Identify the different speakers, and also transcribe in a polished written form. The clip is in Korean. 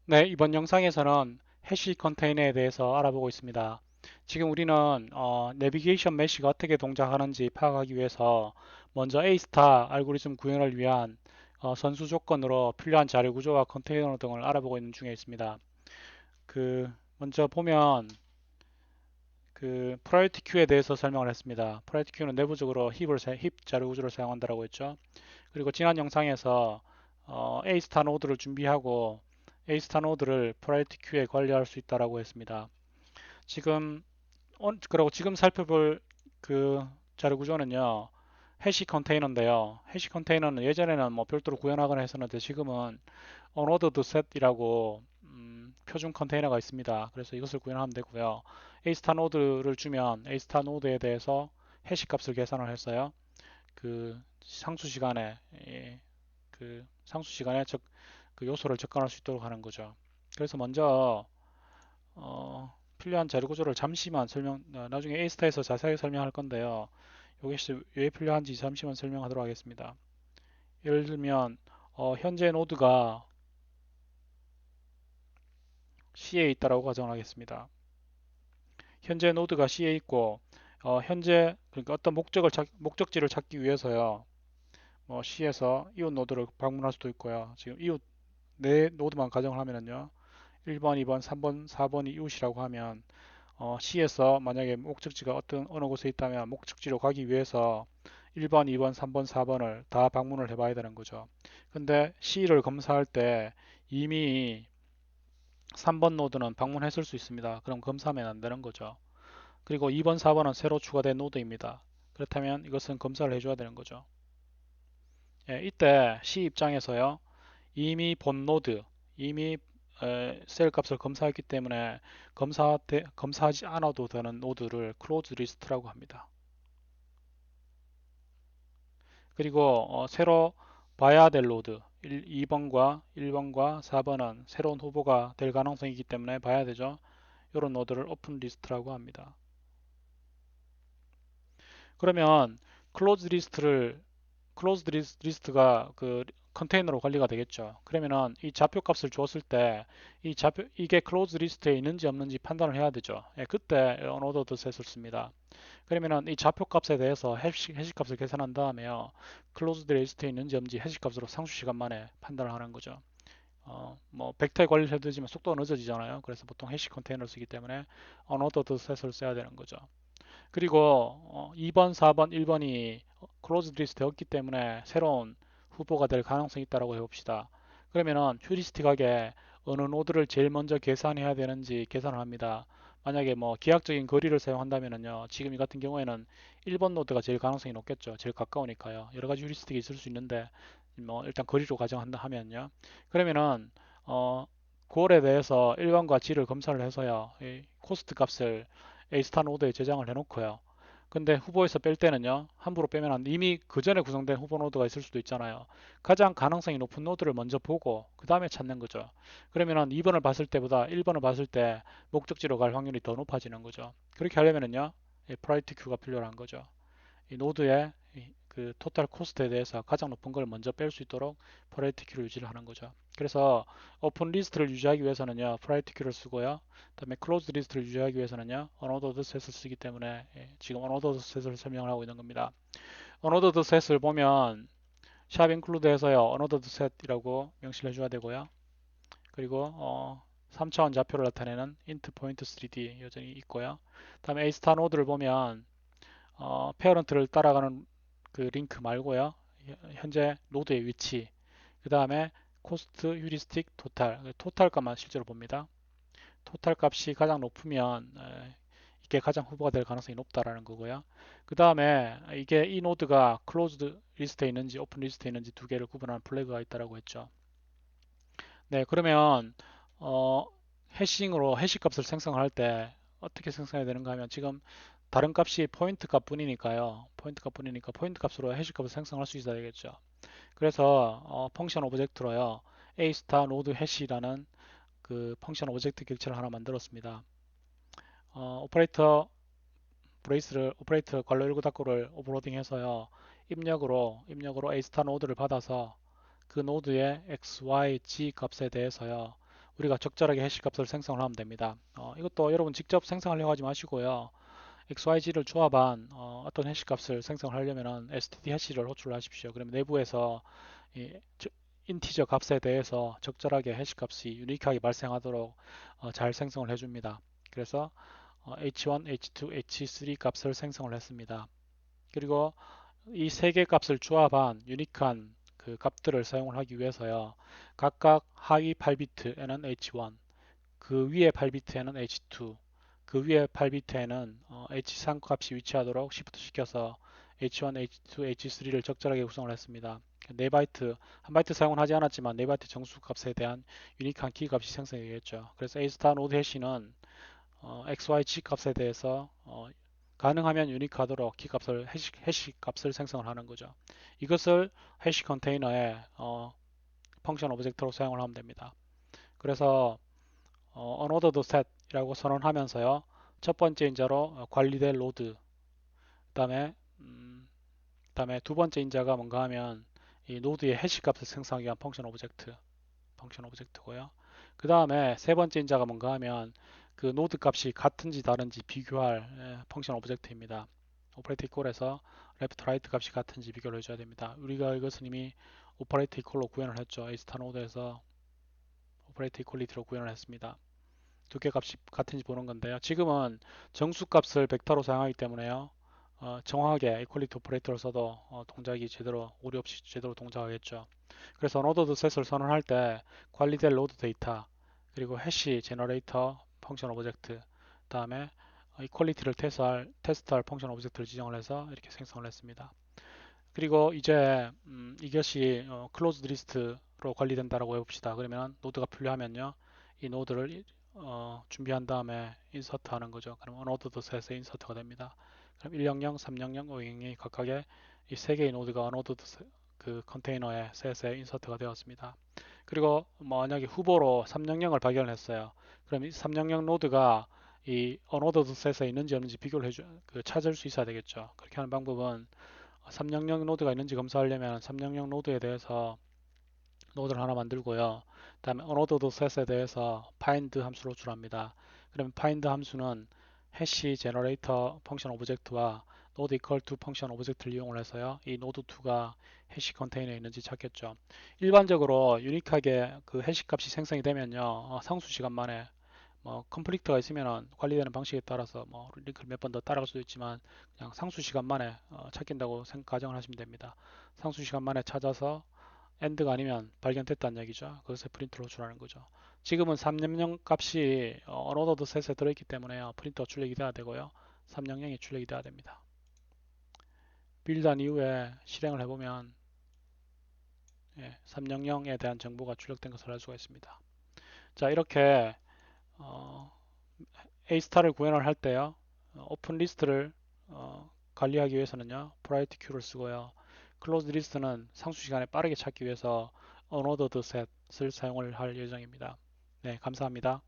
Speaker 1: 네, 이번 영상에서는 해시 컨테이너에 대해서 알아보고 있습니다. 지금 우리는 내비게이션 메시가 어떻게 동작하는지 파악하기 위해서 먼저 A-스타 알고리즘 구현을 위한 선수 조건으로 필요한 자료 구조와 컨테이너 등을 알아보고 있는 중에 있습니다. 그 먼저 보면 그 프라이어티 큐에 대해서 설명을 했습니다. 프라이어티 큐는 내부적으로 힙 자료 구조를 사용한다고 했죠. 그리고 지난 영상에서 A-스타 노드를 준비하고 A-스타 노드를 프라이어티 큐에 관리할 수 있다라고 했습니다. 지금 그리고 지금 살펴볼 그 자료 구조는요. 해시 컨테이너인데요. 해시 컨테이너는 예전에는 뭐 별도로 구현하거나 했었는데 지금은 unordered set이라고 표준 컨테이너가 있습니다. 그래서 이것을 구현하면 되고요. A-스타 노드를 주면 A-스타 노드에 대해서 해시 값을 계산을 했어요. 그 상수 시간에 그 상수 시간에 그 요소를 접근할 수 있도록 하는 거죠. 그래서 먼저 필요한 자료 구조를 잠시만 나중에 A스타에서 자세하게 설명할 건데요. 이것이 왜 필요한지 잠시만 설명하도록 하겠습니다. 예를 들면 현재 노드가 C에 있다라고 가정하겠습니다. 현재 노드가 C에 있고 현재 그러니까 어떤 목적지를 찾기 위해서요. 뭐 C에서 이웃 노드를 방문할 수도 있고요. 지금 이웃 네 노드만 가정을 하면은요. 1번, 2번, 3번, 4번이 이웃이라고 하면 C에서 만약에 목적지가 어느 곳에 있다면 목적지로 가기 위해서 1번, 2번, 3번, 4번을 다 방문을 해봐야 되는 거죠. 근데 C를 검사할 때 이미 3번 노드는 방문했을 수 있습니다. 그럼 검사하면 안 되는 거죠. 그리고 2번, 4번은 새로 추가된 노드입니다. 그렇다면 이것은 검사를 해줘야 되는 거죠. 예, 이때 C 입장에서요. 이미 본 노드, 이미 셀 값을 검사했기 때문에 검사하지 않아도 되는 노드를 클로즈 리스트라고 합니다. 그리고 새로 봐야 될 노드 2번과 1번과 4번은 새로운 후보가 될 가능성이 있기 때문에 봐야 되죠. 이런 노드를 오픈 리스트라고 합니다. 그러면 클로즈 리스트를 클로즈드 리스트가 그 컨테이너로 관리가 되겠죠. 그러면은 이 좌표 값을 줬을 때 이게 클로즈 리스트에 있는지 없는지 판단을 해야 되죠. 예, 그때 언어더드 셋을 씁니다. 그러면은 이 좌표 값에 대해서 해시 값을 계산한 다음에요. 클로즈드 리스트에 있는지 없는지 해시 값으로 상수 시간 만에 판단을 하는 거죠. 뭐 벡터에 관리를 해두지만 속도가 늦어지잖아요. 그래서 보통 해시 컨테이너를 쓰기 때문에 언어더드 셋을 써야 되는 거죠. 그리고 2번, 4번, 1번이 클로즈 리스트에 없기 때문에 새로운 후보가 될 가능성이 있다고 해봅시다. 그러면은 휴리스틱하게 어느 노드를 제일 먼저 계산해야 되는지 계산을 합니다. 만약에 뭐 기하학적인 거리를 사용한다면요. 지금 이 같은 경우에는 1번 노드가 제일 가능성이 높겠죠. 제일 가까우니까요. 여러 가지 휴리스틱이 있을 수 있는데 뭐 일단 거리로 가정한다 하면요. 그러면은 어, 그거에 대해서 1번과 G를 검사를 해서요. 이 코스트 값을 A스타 노드에 저장을 해놓고요. 근데 후보에서 뺄 때는요, 함부로 빼면 안 돼. 이미 그 전에 구성된 후보 노드가 있을 수도 있잖아요. 가장 가능성이 높은 노드를 먼저 보고, 그 다음에 찾는 거죠. 그러면은 2번을 봤을 때보다 1번을 봤을 때 목적지로 갈 확률이 더 높아지는 거죠. 그렇게 하려면은요, 프라이어티 큐가 필요한 거죠. 이 노드의 그 토탈 코스트에 대해서 가장 높은 걸 먼저 뺄 수 있도록 프라이어티 큐를 유지를 하는 거죠. 그래서 오픈 리스트를 유지하기 위해서는요, 프라이어티 큐를 쓰고요. 그다음에 클로즈 리스트를 유지하기 위해서는요, 어노더드 셋을 쓰기 때문에 지금 어노더드 셋을 설명을 하고 있는 겁니다. 어노더드 셋을 보면 샵 인클루드에서요, 어노더드 셋이라고 명시를 해줘야 되고요. 그리고 3차원 좌표를 나타내는 int point 3d 여전히 있고요. 다음에 A 스타 노드를 보면 페어런트를 따라가는 그 링크 말고요. 현재 노드의 위치, 그 다음에 코스트, 휴리스틱, 토탈 값만 실제로 봅니다. 토탈 값이 가장 높으면 이게 가장 후보가 될 가능성이 높다라는 거고요. 그 다음에 이게 이 노드가 클로즈드 리스트에 있는지 오픈 리스트에 있는지 두 개를 구분하는 플래그가 있다라고 했죠. 네, 그러면 어, 해싱으로 해시 값을 생성할 때 어떻게 생성해야 되는가 하면 지금 다른 값이 포인트 값뿐이니까요. 포인트 값뿐이니까 포인트 값으로 해시 값을 생성할 수 있어야 되겠죠. 그래서 펑션 오브젝트로요. a 스타 노드 해시라는 그 펑션 오브젝트 객체를 하나 만들었습니다. 오퍼레이터 괄호 1구 닫고를 오버로딩해서요. 입력으로 a 스타 노드를 받아서 그 노드의 x, y, g 값에 대해서요. 우리가 적절하게 해시 값을 생성을 하면 됩니다. 이것도 여러분 직접 생성하려고 하지 마시고요. XYZ를 조합한 떤 해시 값을 생성하려면 std 해시를 호출을 하십시오. 그러면 내부에서 이 인티저 값에 대해서 적절하게 해시 값이 유니크하게 발생하도록 잘 생성을 해줍니다. 그래서 h1, h2, h3 값을 생성을 했습니다. 그리고 이 세 개 값을 조합한 유니크한 그 값들을 사용을 하기 위해서요. 각각 하위 8비트에는 h1, 그 위에 8비트에는 h2, 그 위에 8비트에는 h3 값이 위치하도록 시프트 시켜서 h1, h2, h3를 적절하게 구성을 했습니다. 4바이트, 1바이트 사용을 하지 않았지만 4바이트 정수 값에 대한 유니크한 키 값이 생성이 되겠죠. 그래서 A 스타 노드 해시는 XYZ 값에 대해서 가능하면 유니크하도록 키 값을 해시 값을 생성을 하는 거죠. 이것을 해시 컨테이너에 펑션 오브젝트로 사용을 하면 됩니다. 그래서 unordered set이라고 선언하면서요. 첫 번째 인자로 관리될 로드, 그다음에 그다음에 두 번째 인자가 뭔가 하면 이 노드의 해시 값을 생성하기 위한 펑션 오브젝트고요. 그 다음에 세 번째 인자가 뭔가 하면 그 노드 값이 같은지 다른지 비교할 펑션 오브젝트입니다. 오퍼레이트 이퀄에서 레프트 라이트 값이 같은지 비교를 해줘야 됩니다. 우리가 이것은 이미 오퍼레이트 이퀄로 구현을 했죠. A스타 노드에서 오퍼레이트 이퀄리티로 구현을 했습니다. 두 개 값이 같은지 보는 건데요. 지금은 정수 값을 벡터로 사용하기 때문에요. 정확하게 이퀄리티 오퍼레이터를 써도 동작이 제대로 오류 없이 제대로 동작하겠죠. 그래서 노드 셋을 선언할 때 관리될 로드 데이터 그리고 해시 제너레이터 펑션 오브젝트 그다음에 이퀄리티를 테스트할 펑션 오브젝트를 지정을 해서 이렇게 생성을 했습니다. 그리고 이제 이것이 클로즈드 리스트로 관리된다라고 해봅시다. 그러면 노드가 필요하면요. 이 노드를 준비한 다음에 인서트 하는 거죠. 그럼 unordered 셋에 인서트가 됩니다. 그럼 100, 300, 500이 각각의 이 세 개의 노드가 unordered 그 컨테이너의 셋에 인서트가 되었습니다. 그리고 만약에 후보로 300을 발견했어요. 그럼 이 300 노드가 이 unordered 셋에 있는지 없는지 비교를 찾을 수 있어야 되겠죠. 그렇게 하는 방법은 300 노드가 있는지 검사하려면 300 노드에 대해서 노드를 하나 만들고요. 다음에 unordered set에 대해서 find 함수를 호출합니다. 그러면 find 함수는 해시 제너레이터 펑션 오브젝트와 node equal to 펑션 오브젝트를 이용을 해서요. 이 node2가 해시 컨테이너에 있는지 찾겠죠. 일반적으로 유니크하게 그 해시 값이 생성이 되면요. 상수 시간 만에 컨플릭트가 있으면 관리되는 방식에 따라서 링크를 몇 번 더 따라갈 수도 있지만 그냥 상수 시간 만에 찾긴다고 가정을 하시면 됩니다. 상수 시간 만에 찾아서 엔드가 아니면 발견됐다는 얘기죠. 그것을 프린트로 호출하는 거죠. 지금은 300 값이 unordered 셋에 들어있기 때문에 프린터 출력이 돼야 되고요. 300이 출력이 돼야 됩니다. 빌드한 이후에 실행을 해보면 300에 대한 정보가 출력된 것을 알 수가 있습니다. 자, 이렇게 A스타를 구현을 할 때요. 오픈 리스트를 관리하기 위해서는요. 프라이어티 큐를 쓰고요. 클로즈 리스트는 상수 시간에 빠르게 찾기 위해서 unordered set을 사용을 할 예정입니다. 네, 감사합니다.